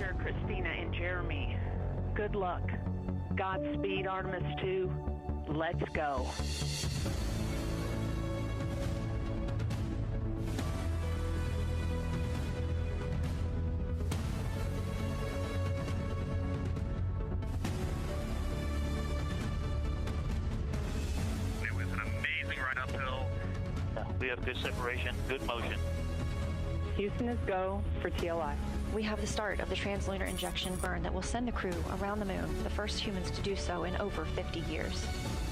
Roger, Christina and Jeremy. Good luck. Godspeed, Artemis II. Let's go. It was an amazing ride uphill. We have good separation, good motion. Houston is go for TLI. We have the start of the translunar injection burn that will send the crew around the moon, the first humans to do so in over 50 years.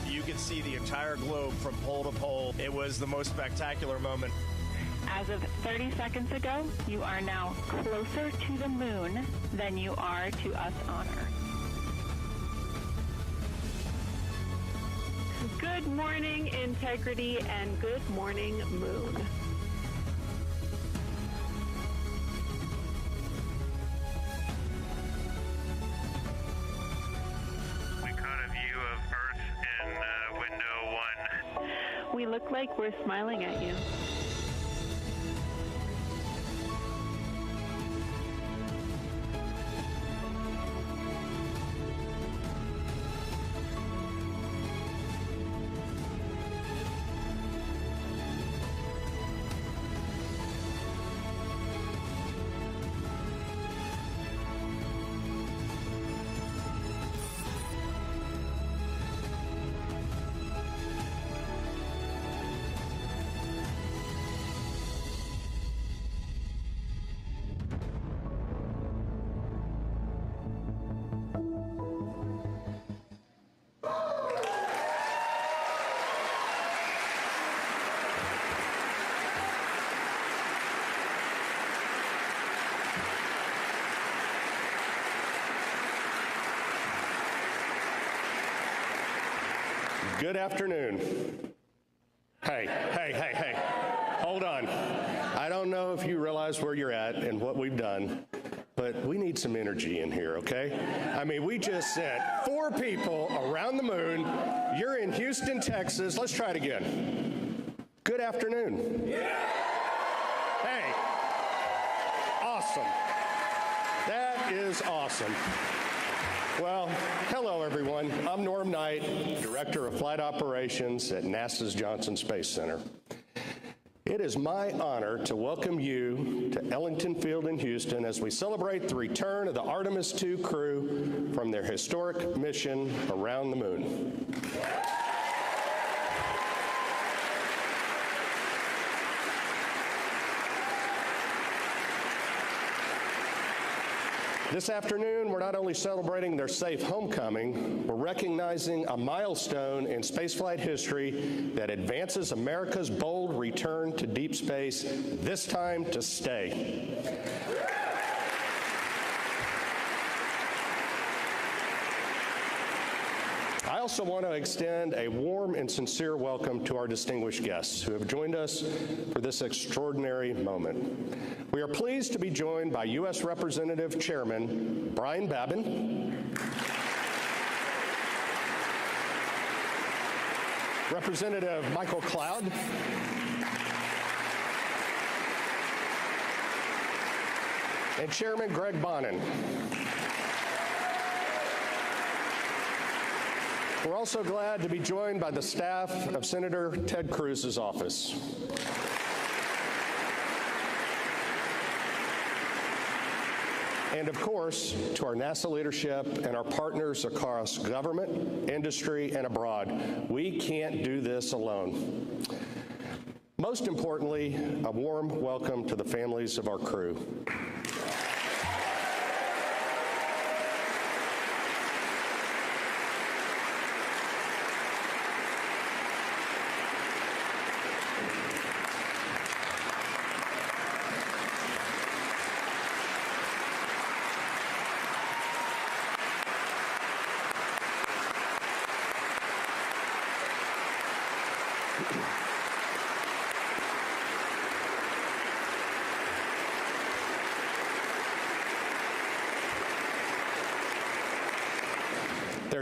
You could see the entire globe from pole to pole. It was the most spectacular moment. As of 30 seconds ago, you are now closer to the moon than you are to us on Earth. Good morning, Integrity, and good morning, Moon. We caught a view of Earth in window 1. We look like we're smiling at you. Good afternoon. Hey. Hold on. I don't know if you realize where you're at and what we've done, but we need some energy in here, okay? I mean, we just sent 4 people around the moon. You're in Houston, Texas. Let's try it again. Good afternoon. Hey. Awesome. That is awesome. Well, hello, everyone. I'm Norm Knight, Director of Flight Operations at NASA's Johnson Space Center. It is my honor to welcome you to Ellington Field in Houston as we celebrate the return of the Artemis II crew from their historic mission around the moon. This afternoon, we're not only celebrating their safe homecoming, we're recognizing a milestone in spaceflight history that advances America's bold return to deep space, this time to stay. I also want to extend a warm and sincere welcome to our distinguished guests who have joined us for this extraordinary moment. We are pleased to be joined by U.S. Representative Chairman Brian Babin, Representative Michael Cloud, and Chairman Greg Bonin. We're also glad to be joined by the staff of Senator Ted Cruz's office. And of course, to our NASA leadership and our partners across government, industry, and abroad, we can't do this alone. Most importantly, a warm welcome to the families of our crew.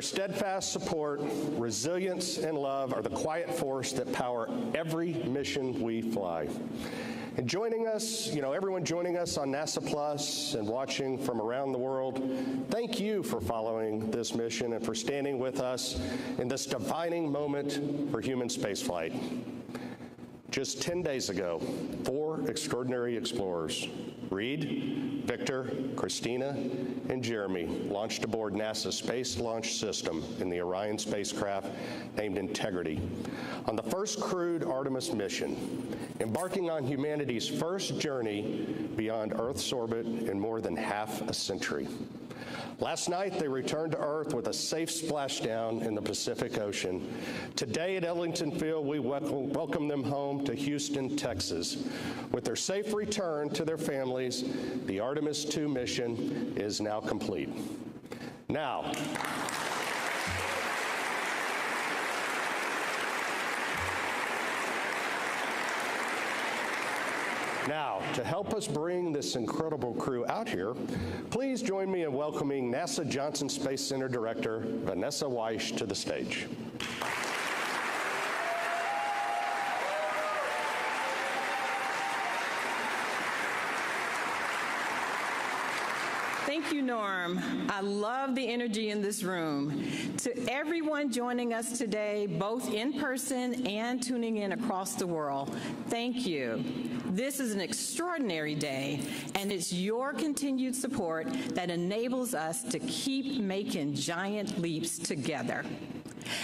Their steadfast support, resilience, and love are the quiet force that power every mission we fly. And joining us, everyone joining us on NASA Plus and watching from around the world, thank you for following this mission and for standing with us in this defining moment for human spaceflight. Just 10 days ago, 4 extraordinary explorers, Reid, Victor, Christina, and Jeremy, launched aboard NASA's Space Launch System in the Orion spacecraft named Integrity on the first crewed Artemis mission, embarking on humanity's first journey beyond Earth's orbit in more than half a century. Last night, they returned to Earth with a safe splashdown in the Pacific Ocean. Today at Ellington Field, we welcome them home to Houston, Texas. With their safe return to their families, the Artemis II mission is now complete. Now, to help us bring this incredible crew out here, please join me in welcoming NASA Johnson Space Center Director Vanessa Weish to the stage. Thank you, Norm. I love the energy in this room. To everyone joining us today, both in person and tuning in across the world, thank you. This is an extraordinary day, and it's your continued support that enables us to keep making giant leaps together.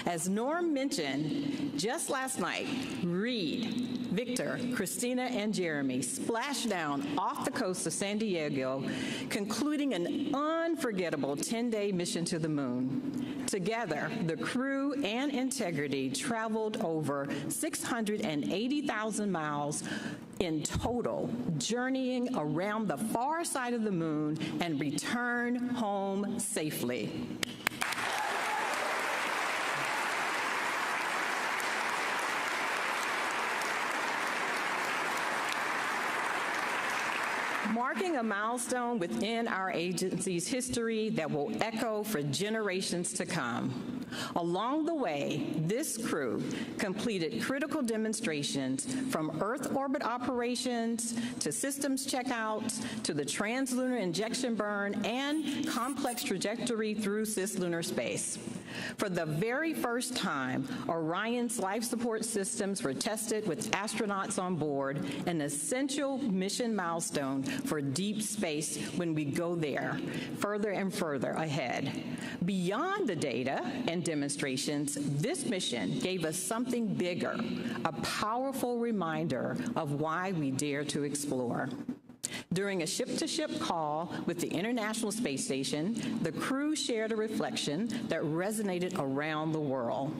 As Norm mentioned, just last night, Reid, Victor, Christina, and Jeremy splashed down off the coast of San Diego, concluding an unforgettable 10-day mission to the moon. Together, the crew and Integrity traveled over 680,000 miles in total, journeying around the far side of the moon and return home safely. Marking a milestone within our agency's history that will echo for generations to come. Along the way, this crew completed critical demonstrations from Earth orbit operations to systems checkouts to the translunar injection burn and complex trajectory through cislunar space. For the very first time, Orion's life support systems were tested with astronauts on board, an essential mission milestone for deep space when we go there, further and further ahead. Beyond the data and demonstrations, this mission gave us something bigger, a powerful reminder of why we dare to explore. During a ship-to-ship call with the International Space Station, the crew shared a reflection that resonated around the world.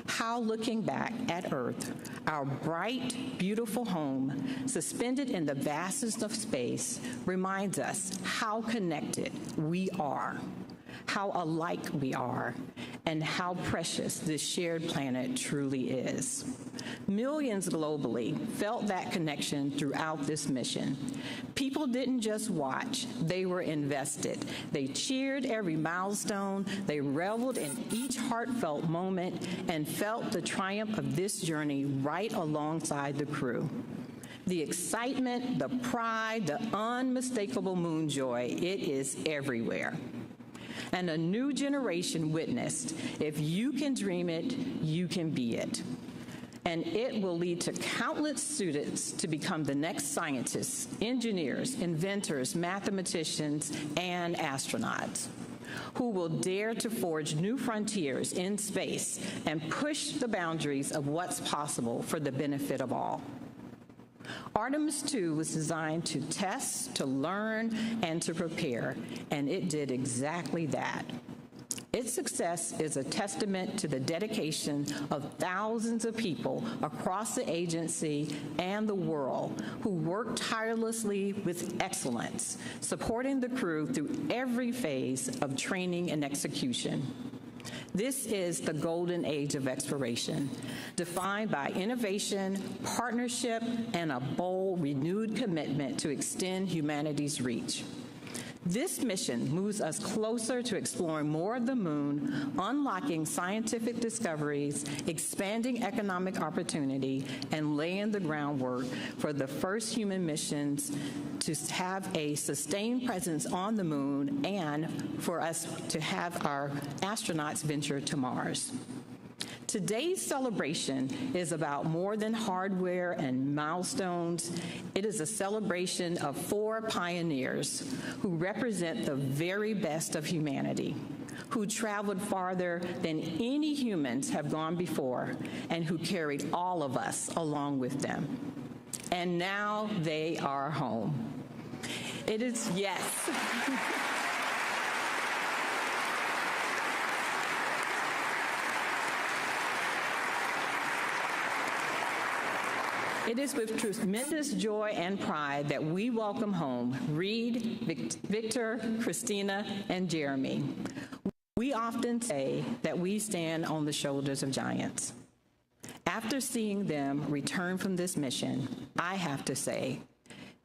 How looking back at Earth, our bright, beautiful home, suspended in the vastness of space, reminds us how connected we are, how alike we are, and how precious this shared planet truly is. Millions globally felt that connection throughout this mission. People didn't just watch, they were invested. They cheered every milestone, they reveled in each heartfelt moment, and felt the triumph of this journey right alongside the crew. The excitement, the pride, the unmistakable moon joy, it is everywhere. And a new generation witnessed, if you can dream it, you can be it. And it will lead to countless students to become the next scientists, engineers, inventors, mathematicians, and astronauts, who will dare to forge new frontiers in space and push the boundaries of what's possible for the benefit of all. Artemis II was designed to test, to learn, and to prepare, and it did exactly that. Its success is a testament to the dedication of thousands of people across the agency and the world who worked tirelessly with excellence, supporting the crew through every phase of training and execution. This is the golden age of exploration, defined by innovation, partnership, and a bold, renewed commitment to extend humanity's reach. This mission moves us closer to exploring more of the moon, unlocking scientific discoveries, expanding economic opportunity, and laying the groundwork for the first human missions to have a sustained presence on the moon and for us to have our astronauts venture to Mars. Today's celebration is about more than hardware and milestones. It is a celebration of 4 pioneers who represent the very best of humanity, who traveled farther than any humans have gone before, and who carried all of us along with them. And now they are home. It is, yes. It is with tremendous joy and pride that we welcome home Reid, Victor, Christina, and Jeremy. We often say that we stand on the shoulders of giants. After seeing them return from this mission, I have to say,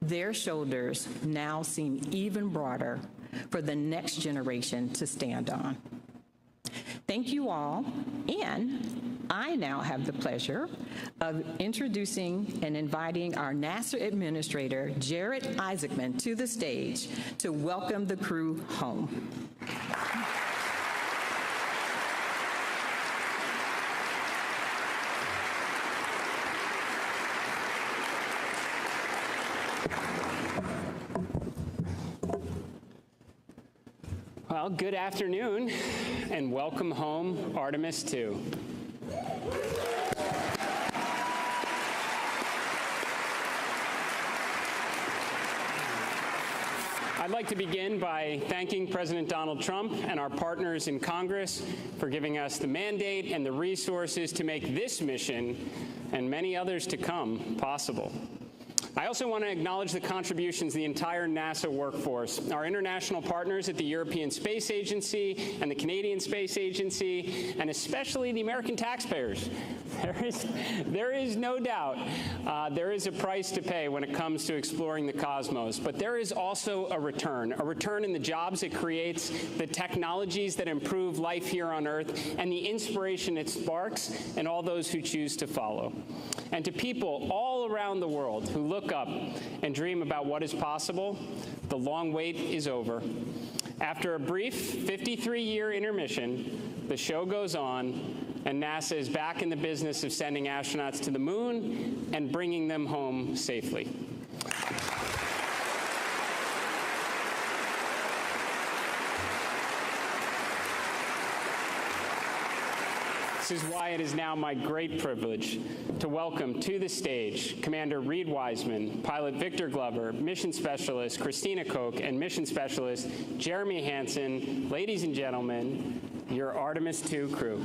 their shoulders now seem even broader for the next generation to stand on. Thank you all, and I now have the pleasure of introducing and inviting our NASA Administrator, Jeremy Hansen, to the stage to welcome the crew home. Well, good afternoon, and welcome home, Artemis II. I'd like to begin by thanking President Donald Trump and our partners in Congress for giving us the mandate and the resources to make this mission, and many others to come, possible. I also want to acknowledge the contributions of the entire NASA workforce, our international partners at the European Space Agency and the Canadian Space Agency, and especially the American taxpayers. There is no doubt there is a price to pay when it comes to exploring the cosmos, but there is also a return in the jobs it creates, the technologies that improve life here on Earth, and the inspiration it sparks in all those who choose to follow. And to people all around the world who look up and dream about what is possible, the long wait is over. After a brief 53-year intermission, the show goes on, and NASA is back in the business of sending astronauts to the moon and bringing them home safely. This is why it is now my great privilege to welcome to the stage Commander Reid Wiseman, Pilot Victor Glover, Mission Specialist Christina Koch, and Mission Specialist Jeremy Hansen. Ladies and gentlemen, your Artemis II crew.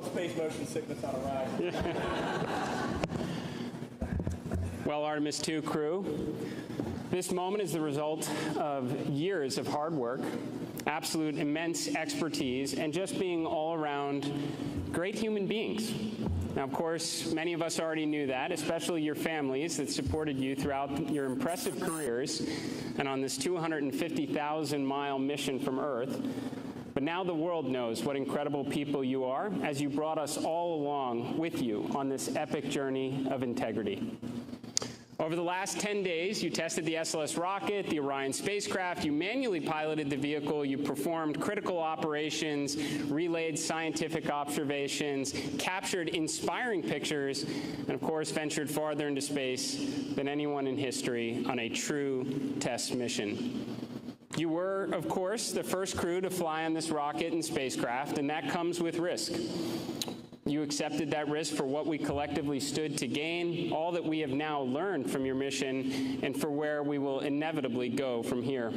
Space motion sickness on a ride. Well, Artemis II crew, this moment is the result of years of hard work, absolute immense expertise, and just being all around great human beings. Now, of course, many of us already knew that, especially your families that supported you throughout your impressive careers and on this 250,000-mile mission from Earth. But now the world knows what incredible people you are as you brought us all along with you on this epic journey of integrity. Over the last 10 days, you tested the SLS rocket, the Orion spacecraft, you manually piloted the vehicle, you performed critical operations, relayed scientific observations, captured inspiring pictures, and of course ventured farther into space than anyone in history on a true test mission. You were, of course, the first crew to fly on this rocket and spacecraft, and that comes with risk. You accepted that risk for what we collectively stood to gain, all that we have now learned from your mission, and for where we will inevitably go from here.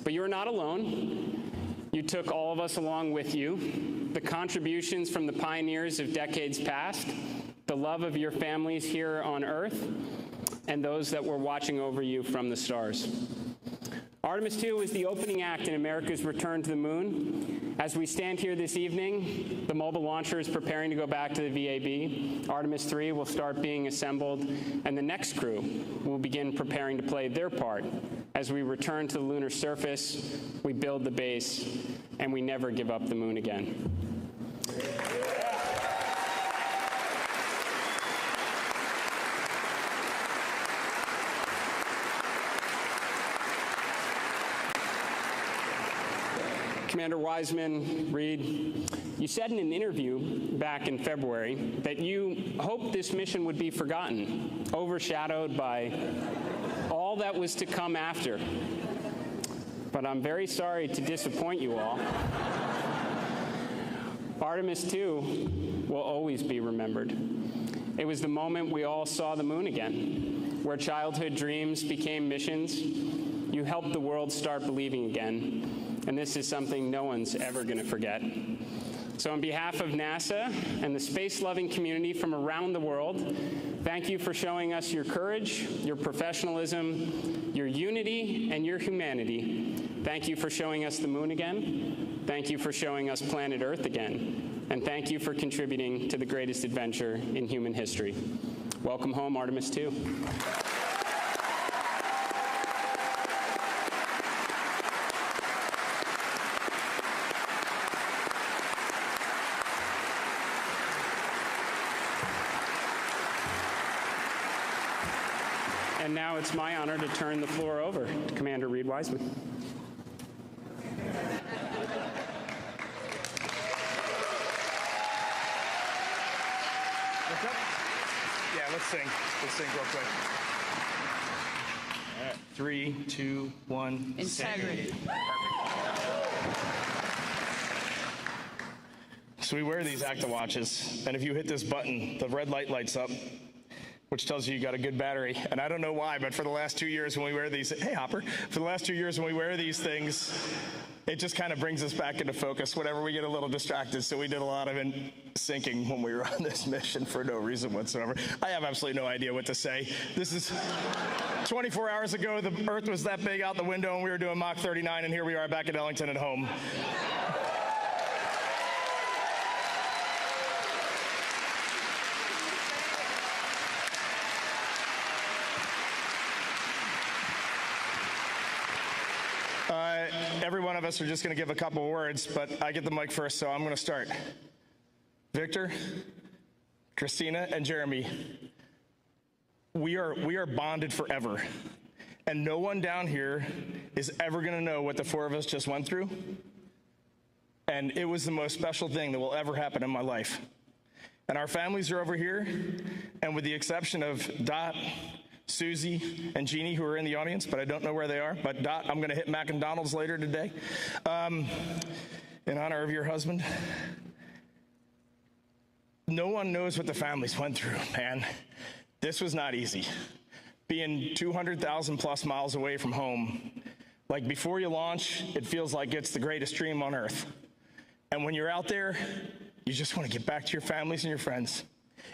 But you're not alone. You took all of us along with you. The contributions from the pioneers of decades past, the love of your families here on Earth, and those that were watching over you from the stars. Artemis II is the opening act in America's return to the moon. As we stand here this evening, the mobile launcher is preparing to go back to the VAB. Artemis III will start being assembled, and the next crew will begin preparing to play their part as we return to the lunar surface, we build the base, and we never give up the moon again. Commander Wiseman, Reid, you said in an interview back in February that you hoped this mission would be forgotten, overshadowed by all that was to come after. But I'm very sorry to disappoint you all. Artemis II will always be remembered. It was the moment we all saw the moon again, where childhood dreams became missions. You helped the world start believing again. And this is something no one's ever going to forget. So on behalf of NASA and the space-loving community from around the world, thank you for showing us your courage, your professionalism, your unity, and your humanity. Thank you for showing us the moon again. Thank you for showing us planet Earth again. And thank you for contributing to the greatest adventure in human history. Welcome home, Artemis II. And now it's my honor to turn the floor over to Commander Reid Wiseman. Yeah, let's sing. Let's sing real quick. All right, 3, 2, 1. Integrity. So we wear these Acta watches, and if you hit this button, the red light lights up, which tells you got a good battery. And I don't know why, but for the last 2 years when we wear these, hey Hopper, for the last 2 years when we wear these things, it just kind of brings us back into focus whenever we get a little distracted. So we did a lot of syncing when we were on this mission for no reason whatsoever. I have absolutely no idea what to say. This is 24 hours ago, the Earth was that big out the window and we were doing Mach 39, and here we are back at Ellington at home. Every one of us are just going to give a couple words, but I get the mic first, so I'm going to start. Victor, Christina, and Jeremy, we are bonded forever, and no one down here is ever going to know what the four of us just went through, and it was the most special thing that will ever happen in my life. And our families are over here, and with the exception of Dot, Susie, and Jeannie, who are in the audience, but I don't know where they are. But Dot, I'm going to hit McDonald's later today in honor of your husband. No one knows what the families went through, man. This was not easy. Being 200,000 plus miles away from home, like before you launch, it feels like it's the greatest dream on Earth. And when you're out there, you just want to get back to your families and your friends.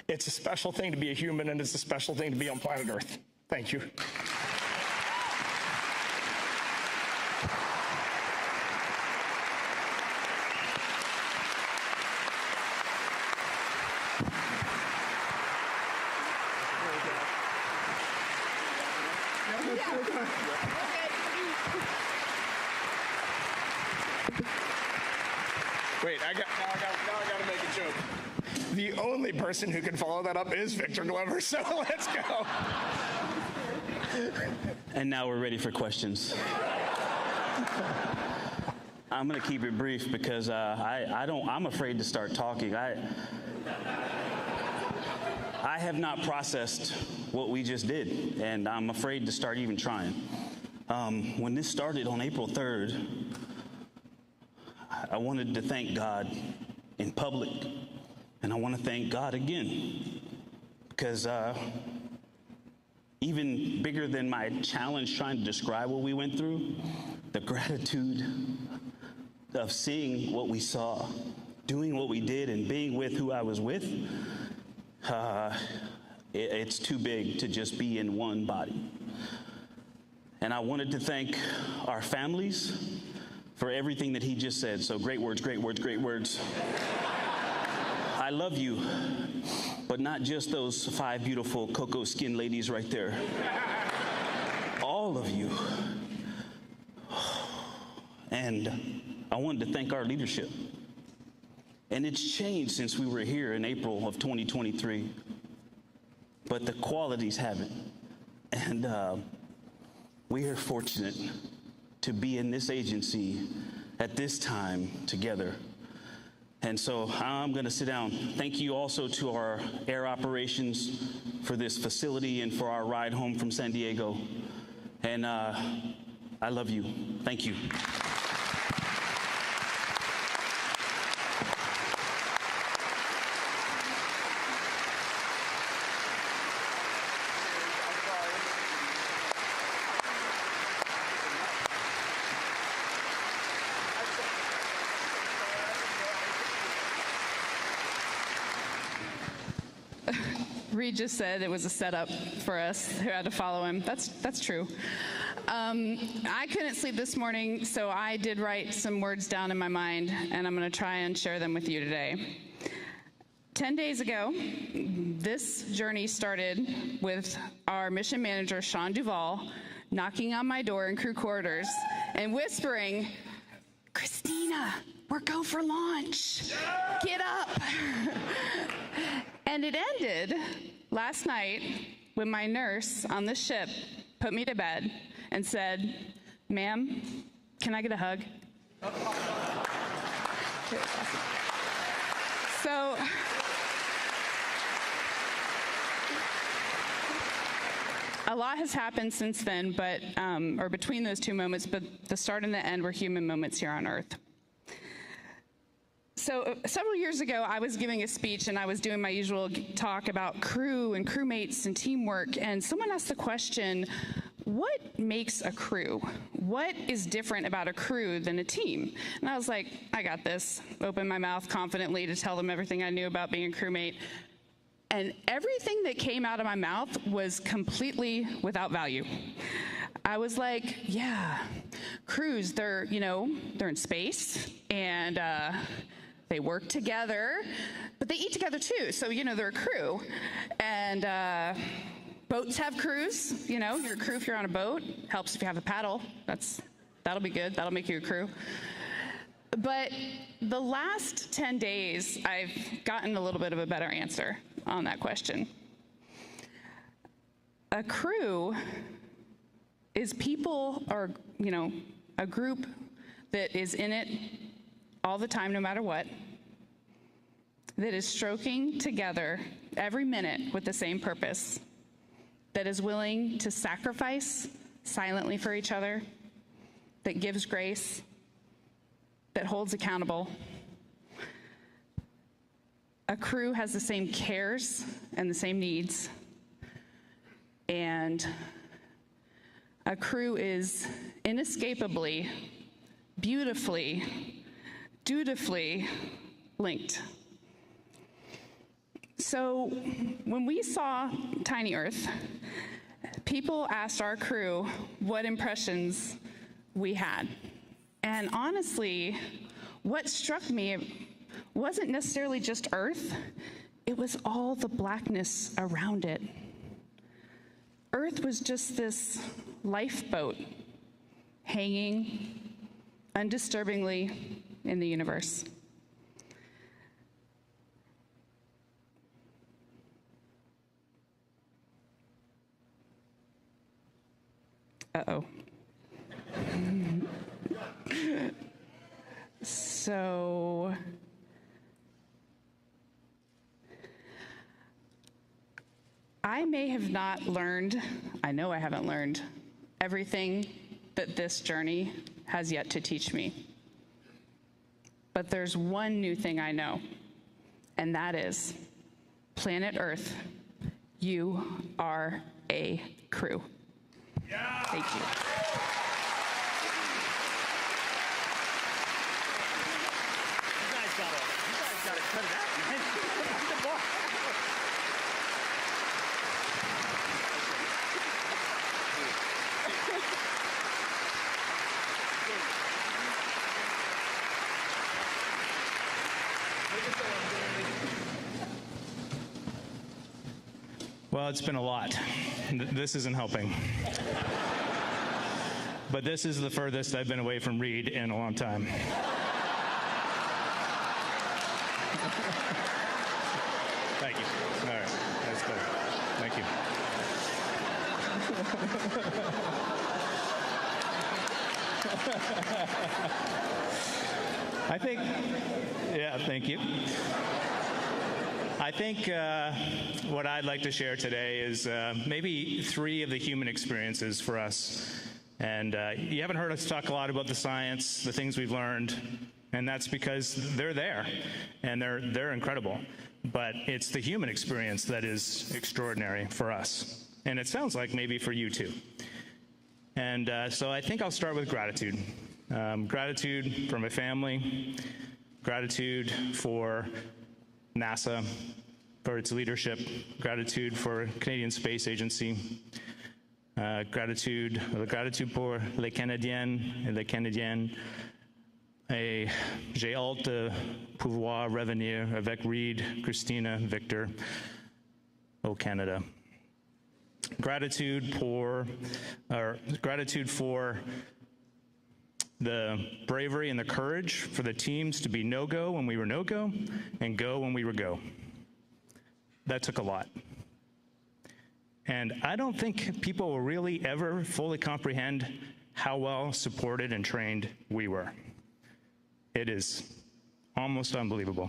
It's a special thing to be a human, and it's a special thing to be on planet Earth. Thank you. Wait, now I got to make a joke. the only person who can follow that up is Victor Glover, so let's go. And now we're ready for questions. I'm going to keep it brief because I'm afraid to start talking. I have not processed what we just did, and I'm afraid to start even trying. When this started on April 3rd, I wanted to thank God in public, and I want to thank God again, because even bigger than my challenge trying to describe what we went through, the gratitude of seeing what we saw, doing what we did, and being with who I was with, it's too big to just be in one body. And I wanted to thank our families for everything that he just said. So great words, great words, great words. I love you, but not just those 5 beautiful cocoa skin ladies right there. All of you. And I wanted to thank our leadership. And it's changed since we were here in April of 2023. But the qualities haven't. And we are fortunate to be in this agency at this time together. And so I'm going to sit down. Thank you also to our air operations for this facility and for our ride home from San Diego. And I love you. Thank you. Reid just said it was a setup for us who had to follow him. That's true. I couldn't sleep this morning, so I did write some words down in my mind, and I'm going to try and share them with you today. 10 days ago, this journey started with our mission manager, Sean Duvall, knocking on my door in crew quarters and whispering, "Christina, we're go for launch. Get up." And it ended last night when my nurse on the ship put me to bed and said, "Ma'am, can I get a hug?" So a lot has happened since then, but or between those two moments, but the start and the end were human moments here on Earth. So several years ago, I was giving a speech, and I was doing my usual talk about crew and crewmates and teamwork, and someone asked the question, what makes a crew? What is different about a crew than a team? And I was like, I got this. Opened my mouth confidently to tell them everything I knew about being a crewmate. And everything that came out of my mouth was completely without value. I was like, yeah, crews, they're in space, and they work together, but they eat together too. So, they're a crew. And boats have crews. You're a crew if you're on a boat. Helps if you have a paddle. That'll be good. That'll make you a crew. But the last 10 days, I've gotten a little bit of a better answer on that question. A crew is people, or, a group that is in it all the time, no matter what, that is stroking together every minute with the same purpose, that is willing to sacrifice silently for each other, that gives grace, that holds accountable. A crew has the same cares and the same needs, and a crew is inescapably, beautifully, dutifully linked. So when we saw Tiny Earth, people asked our crew what impressions we had. And honestly, what struck me wasn't necessarily just Earth, it was all the blackness around it. Earth was just this lifeboat hanging undisturbingly in the universe. Uh-oh. So I may have not learned, I know I haven't learned, everything that this journey has yet to teach me. But there's one new thing I know, and that is, planet Earth, you are a crew. Yeah. Thank you. You guys gotta cut it out, man. Well, it's been a lot. This isn't helping. But this is the furthest I've been away from Reid in a long time. Thank you. All right, that's good. Thank you. I think, yeah, thank you. I think what I'd like to share today is maybe 3 of the human experiences for us. And you haven't heard us talk a lot about the science, the things we've learned, and that's because they're there, and they're incredible. But it's the human experience that is extraordinary for us. And it sounds like maybe for you too. And so I think I'll start with gratitude. Gratitude for my family, gratitude for NASA, for its leadership, gratitude for Canadian Space Agency, gratitude pour les Canadiennes et les Canadiens, et j'ai hâte de pouvoir revenir avec Reid, Christina, Victor au Canada. Gratitude for the bravery and the courage for the teams to be no-go when we were no-go and go when we were go. That took a lot. And I don't think people will really ever fully comprehend how well supported and trained we were. It is almost unbelievable.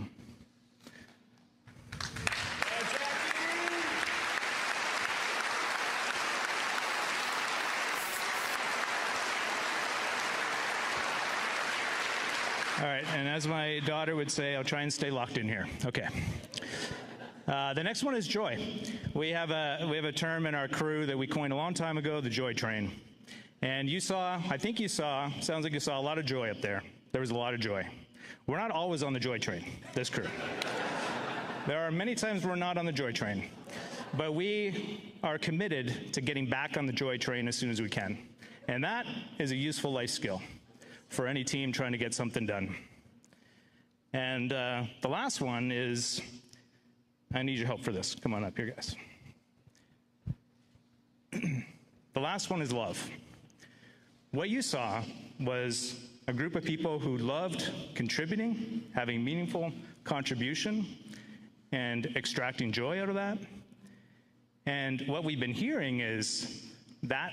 All right, and as my daughter would say, I'll try and stay locked in here. Okay. The next one is joy. We have a term in our crew that we coined a long time ago, the joy train. And sounds like you saw a lot of joy up there. There was a lot of joy. We're not always on the joy train, this crew. There are many times we're not on the joy train. But we are committed to getting back on the joy train as soon as we can. And that is a useful life skill for any team trying to get something done. And the last one is, I need your help for this. Come on up here, guys. The last one is love. What you saw was a group of people who loved contributing, having meaningful contribution, and extracting joy out of that. And what we've been hearing is that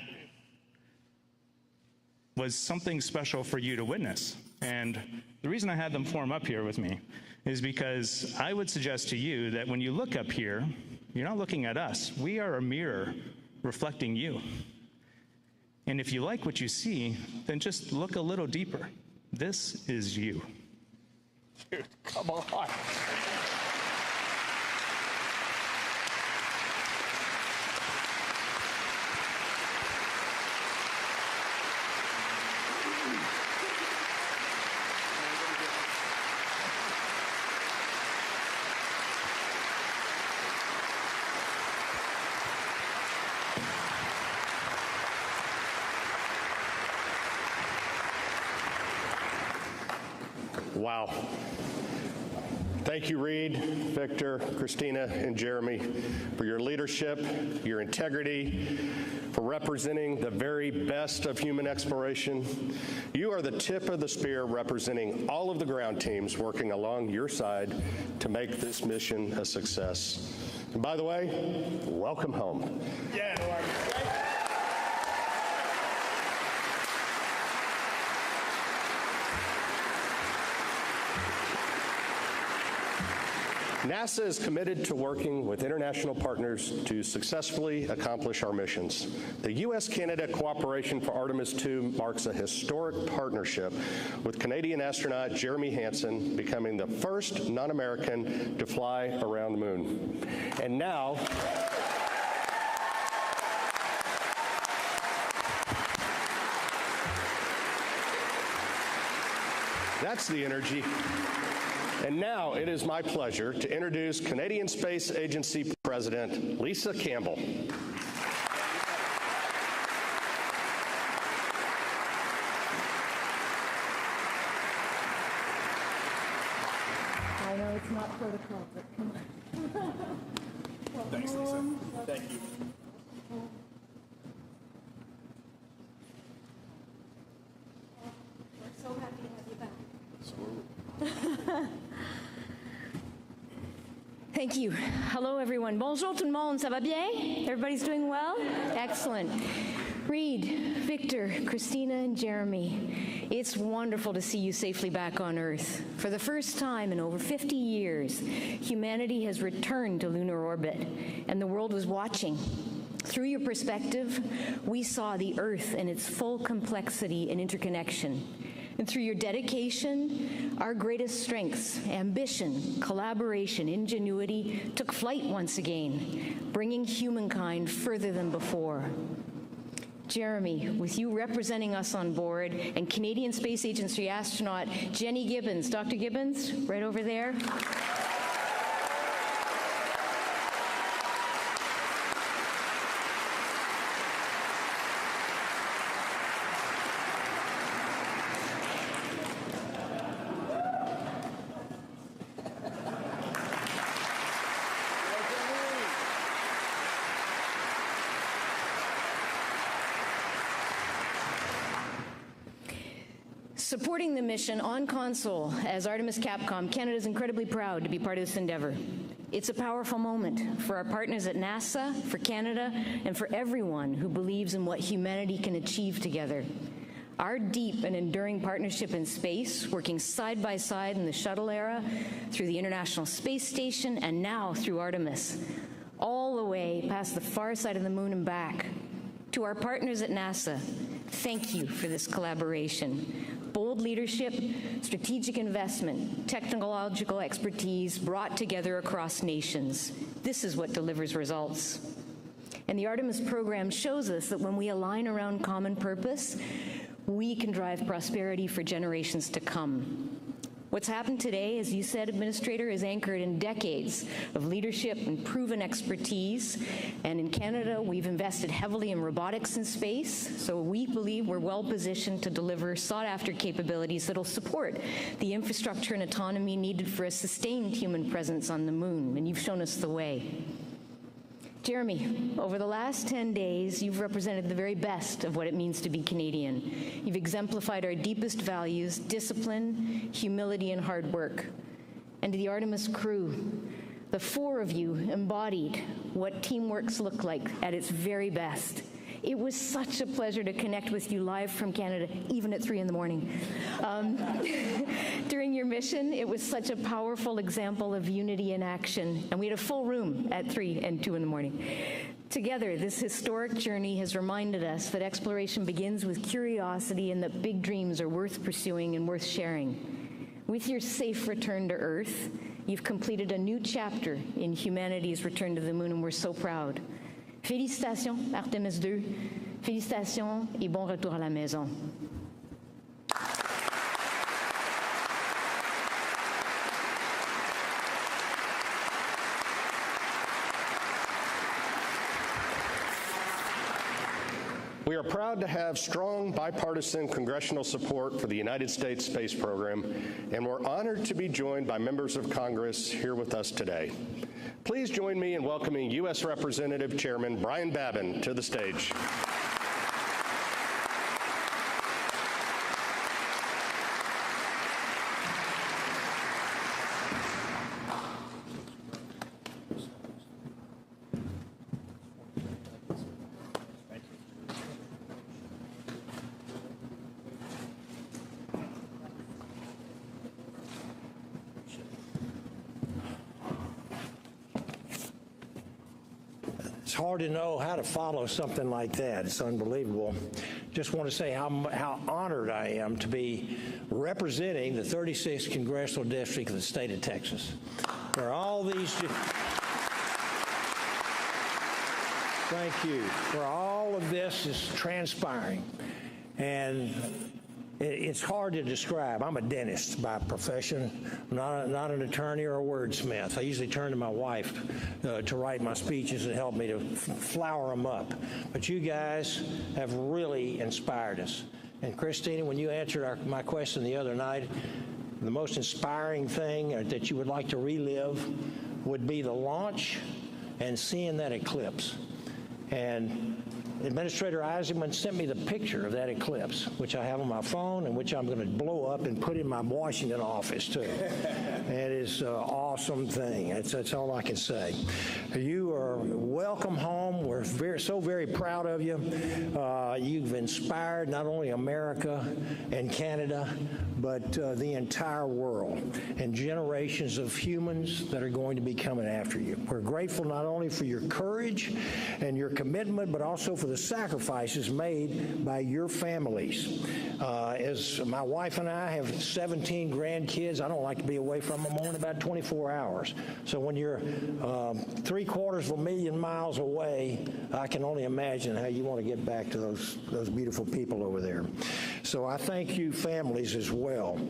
was something special for you to witness. And the reason I had them form up here with me is because I would suggest to you that when you look up here, you're not looking at us. We are a mirror reflecting you. And if you like what you see, then just look a little deeper. This is you. Dude, come on. Wow. Thank you, Reid, Victor, Christina, and Jeremy, for your leadership, your integrity, for representing the very best of human exploration. You are the tip of the spear representing all of the ground teams working along your side to make this mission a success. And by the way, welcome home. Yeah, no worries. NASA is committed to working with international partners to successfully accomplish our missions. The U.S.-Canada cooperation for Artemis II marks a historic partnership, with Canadian astronaut Jeremy Hansen becoming the first non-American to fly around the moon. And now, that's the energy. And now it is my pleasure to introduce Canadian Space Agency President Lisa Campbell. I know it's not protocol, but come on. Thanks, Lisa. Thank you. We're so happy to have you back. Thank you. Hello, everyone. Bonjour tout le monde. Ça va bien? Everybody's doing well? Excellent. Reid, Victor, Christina, and Jeremy, it's wonderful to see you safely back on Earth. For the first time in over 50 years, humanity has returned to lunar orbit, and the world was watching. Through your perspective, we saw the Earth in its full complexity and interconnection. And through your dedication, our greatest strengths, ambition, collaboration, ingenuity, took flight once again, bringing humankind further than before. Jeremy, with you representing us on board, and Canadian Space Agency astronaut Jenny Gibbons. Dr. Gibbons, right over there. Supporting the mission on console as Artemis Capcom, Canada is incredibly proud to be part of this endeavor. It's a powerful moment for our partners at NASA, for Canada, and for everyone who believes in what humanity can achieve together. Our deep and enduring partnership in space, working side by side in the shuttle era, through the International Space Station, and now through Artemis, all the way past the far side of the moon and back. To our partners at NASA, thank you for this collaboration. Bold leadership, strategic investment, technological expertise brought together across nations. This is what delivers results. And the Artemis program shows us that when we align around common purpose, we can drive prosperity for generations to come. What's happened today, as you said, Administrator, is anchored in decades of leadership and proven expertise. And in Canada, we've invested heavily in robotics in space, so we believe we're well positioned to deliver sought-after capabilities that'll support the infrastructure and autonomy needed for a sustained human presence on the moon, and you've shown us the way. Jeremy, over the last 10 days, you've represented the very best of what it means to be Canadian. You've exemplified our deepest values: discipline, humility, and hard work. And to the Artemis crew, the four of you embodied what teamworks look like at its very best. It was such a pleasure to connect with you live from Canada, even at 3 in the morning. During your mission, it was such a powerful example of unity in action, and we had a full room at 3 and 2 in the morning. Together, this historic journey has reminded us that exploration begins with curiosity and that big dreams are worth pursuing and worth sharing. With your safe return to Earth, you've completed a new chapter in humanity's return to the moon, and we're so proud. Félicitations, Artemis II. Félicitations et bon retour à la maison. We are proud to have strong bipartisan congressional support for the United States space program, and we're honored to be joined by members of Congress here with us today. Please join me in welcoming U.S. Representative Chairman Brian Babin to the stage. It's hard to know how to follow something like that. It's unbelievable. Just want to say how honored I am to be representing the 36th Congressional District of the state of Texas, where all these... Thank you. Where all of this is transpiring. And it's hard to describe. I'm a dentist by profession. I'm not an attorney or a wordsmith. I usually turn to my wife to write my speeches and help me to flower them up. But you guys have really inspired us. And Christina, when you answered my question the other night, the most inspiring thing that you would like to relive would be the launch and seeing that eclipse. And Administrator Wiseman sent me the picture of that eclipse, which I have on my phone and which I'm going to blow up and put in my Washington office, too. It is an awesome thing. That's all I can say. You are welcome home. We're so very proud of you. You've inspired not only America and Canada, but the entire world and generations of humans that are going to be coming after you. We're grateful not only for your courage and your commitment, but also for the sacrifices made by your families. As my wife and I have 17 grandkids, I don't like to be away from them more than about 24 hours. So when you're 750,000 miles away, I can only imagine how you want to get back to those beautiful people over there. So I thank you families as well.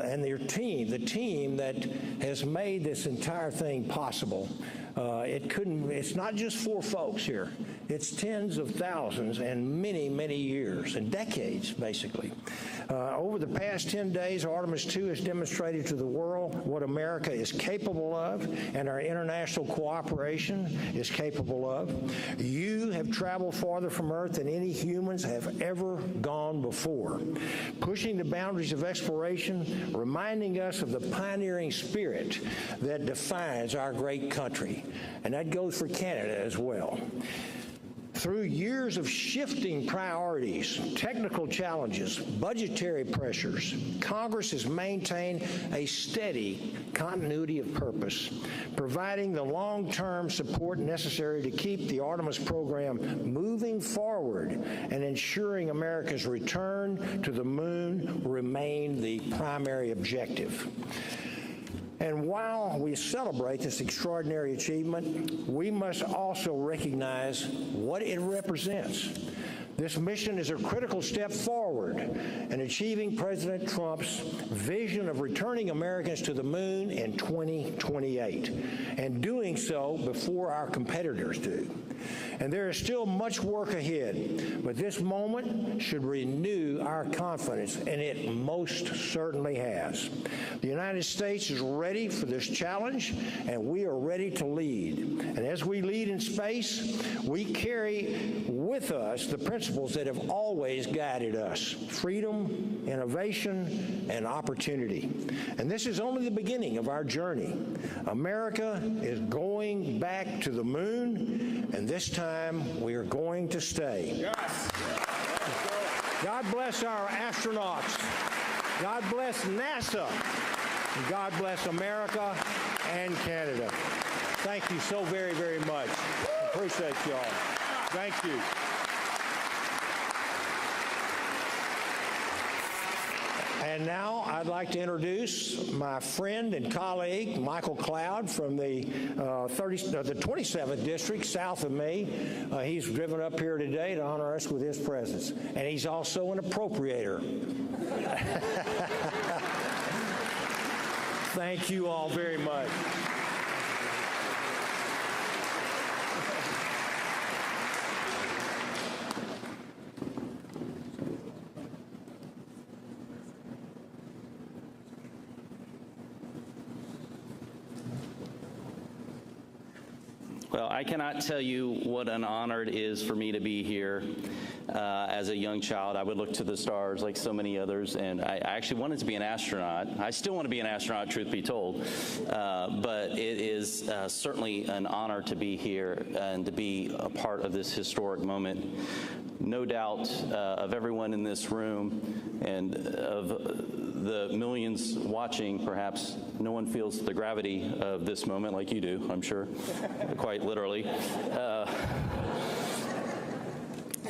And your team, the team that has made this entire thing possible. It's not just 4 folks here. It's tens of thousands and many, many years and decades, basically. Over the past 10 days, Artemis II has demonstrated to the world what America is capable of and our international cooperation is capable of. You have traveled farther from Earth than any humans have ever gone before, pushing the boundaries of exploration, reminding us of the pioneering spirit that defines our great country. And that goes for Canada as well. Through years of shifting priorities, technical challenges, budgetary pressures, Congress has maintained a steady continuity of purpose, providing the long-term support necessary to keep the Artemis program moving forward and ensuring America's return to the moon remain the primary objective. And while we celebrate this extraordinary achievement, we must also recognize what it represents. This mission is a critical step forward in achieving President Trump's vision of returning Americans to the moon in 2028, and doing so before our competitors do. And there is still much work ahead, but this moment should renew our confidence, and it most certainly has. The United States is ready for this challenge, and we are ready to lead. And as we lead in space, we carry with us the principles that have always guided us: freedom, innovation, and opportunity. And this is only the beginning of our journey. America is going back to the moon, and this time we are going to stay. Yes. God bless our astronauts. God bless NASA. And God bless America and Canada. Thank you so very, very much. Appreciate you all. Thank you. And now I'd like to introduce my friend and colleague, Michael Cloud, from the 27th District, south of me. He's driven up here today to honor us with his presence. And he's also an appropriator. Thank you all very much. Well, I cannot tell you what an honor it is for me to be here. as a young child, I would look to the stars like so many others, and I actually wanted to be an astronaut. I still want to be an astronaut, truth be told, but it is certainly an honor to be here and to be a part of this historic moment. No doubt of everyone in this room and of the millions watching, perhaps no one feels the gravity of this moment like you do, I'm sure, quite literally.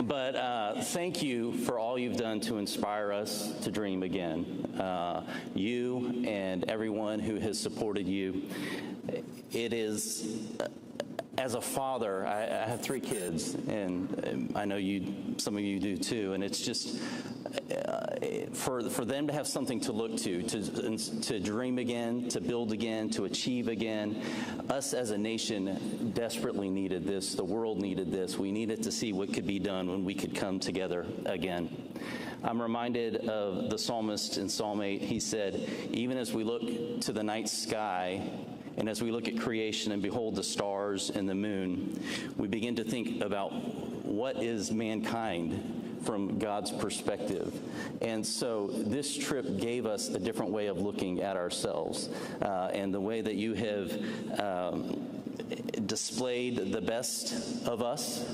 But thank you for all you've done to inspire us to dream again. You and everyone who has supported you. It is, as a father, I have 3 kids, and I know some of you do too, and it's just, for them to have something to look to dream again, to build again, to achieve again. Us as a nation desperately needed this. The world needed this. We needed to see what could be done when we could come together again. I'm reminded of the psalmist in Psalm 8. He said, even as we look to the night sky, and as we look at creation and behold the stars and the moon, we begin to think about what is mankind from God's perspective. And so this trip gave us a different way of looking at ourselves. And the way that you have displayed the best of us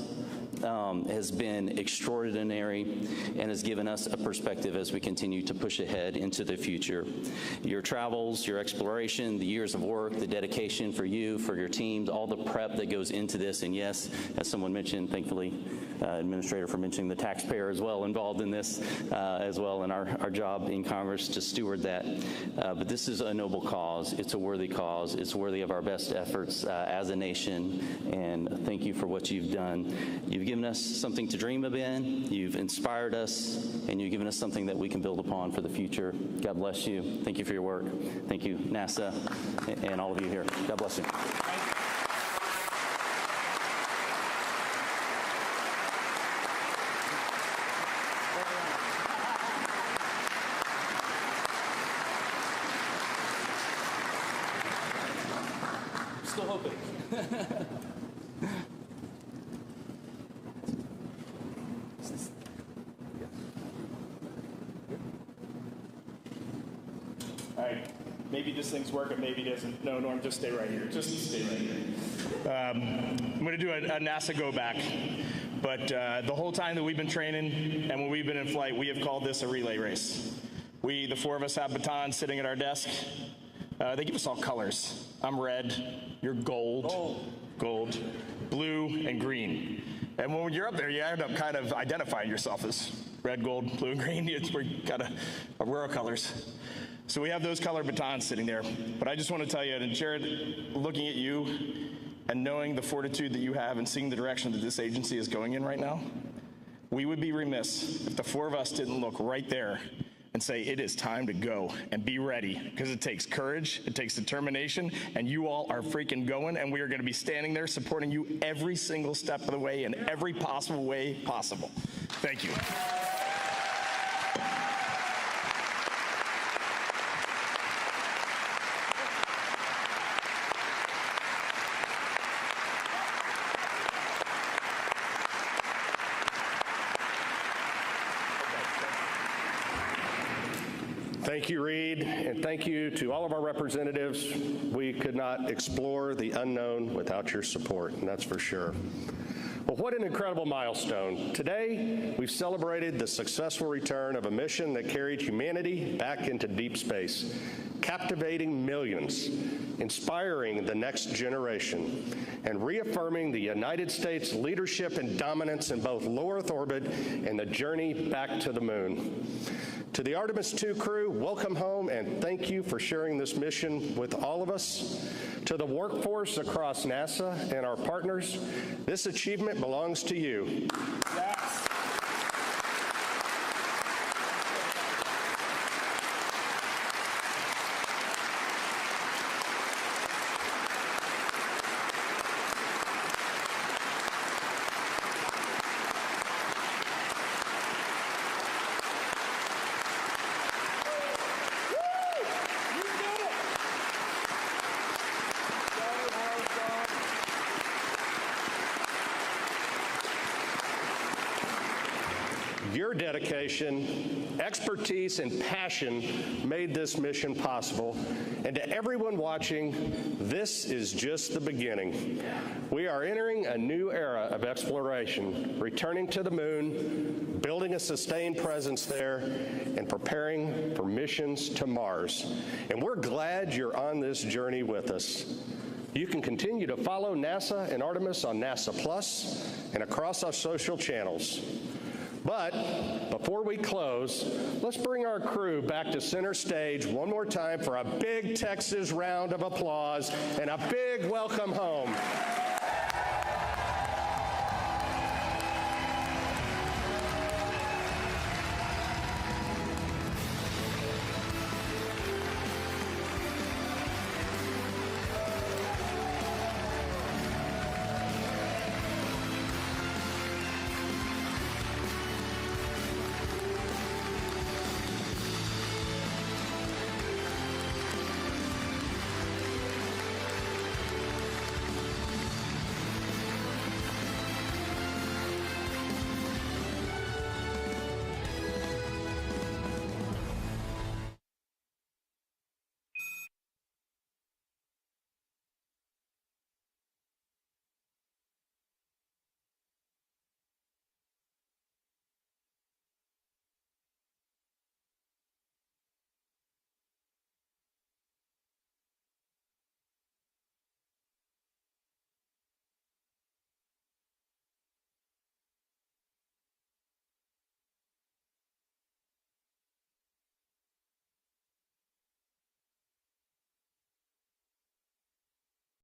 has been extraordinary and has given us a perspective as we continue to push ahead into the future. Your travels, your exploration, the years of work, the dedication for you, for your teams, all the prep that goes into this, and yes, as someone mentioned, thankfully, Administrator for mentioning the taxpayer as well involved in this as well, in our job in Congress to steward that. But this is a noble cause. It's a worthy cause. It's worthy of our best efforts as a nation, and thank you for what you've done. You've given us something to dream of in, you've inspired us, and you've given us something that we can build upon for the future. God bless you. Thank you for your work. Thank you, NASA, and all of you here. God bless you. Still hoping. All right, maybe this thing's working, maybe it isn't. No, Norm, just stay right here. Just stay right here. I'm going to do a NASA go back. But the whole time that we've been training and when we've been in flight, we have called this a relay race. The 4 of us have batons sitting at our desk. They give us all colors. I'm red, you're gold, blue, and green. And when you're up there, you end up kind of identifying yourself as red, gold, blue, and green. We're our colors. So we have those color batons sitting there. But I just want to tell you, and Jared, looking at you and knowing the fortitude that you have and seeing the direction that this agency is going in right now, we would be remiss if the 4 of us didn't look right there and say, it is time to go and be ready, because it takes courage, it takes determination, and you all are freaking going, and we are going to be standing there supporting you every single step of the way in every possible way possible. Thank you. Thank you, Reid, and thank you to all of our representatives. We could not explore the unknown without your support, and that's for sure. Well, what an incredible milestone. Today, we've celebrated the successful return of a mission that carried humanity back into deep space, captivating millions, inspiring the next generation, and reaffirming the United States' leadership and dominance in both low Earth orbit and the journey back to the moon. To the Artemis II crew, welcome home, and thank you for sharing this mission with all of us. To the workforce across NASA and our partners, this achievement belongs to you. Yes. Your dedication, expertise, and passion made this mission possible. And to everyone watching, this is just the beginning. We are entering a new era of exploration, returning to the moon, building a sustained presence there, and preparing for missions to Mars. And we're glad you're on this journey with us. You can continue to follow NASA and Artemis on NASA Plus and across our social channels. But before we close, let's bring our crew back to center stage one more time for a big Texas round of applause and a big welcome home.